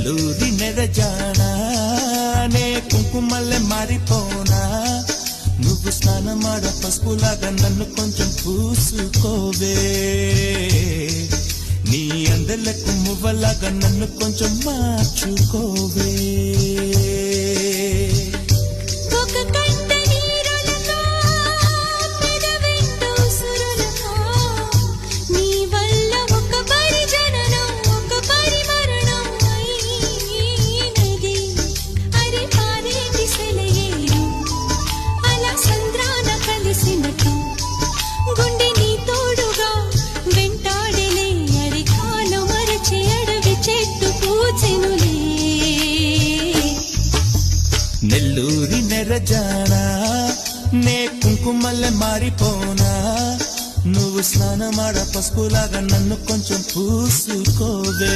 నెల్లూరి నెరజానా నే కుంకుమల్లె మారిపోనా నువ్వు స్నానమాడ పసుపులాగా నన్ను కొంచెం పూసుకోవే నీ అందలకు మువ్వలాగా నన్ను కొంచెం మార్చుకోవే నెల్లూరి నెరజానా నే కుంకుమల్లె మారిపోనా నువ్వు స్నానమాడ పసుపులాగా నన్ను కొంచెం పూసుకోవే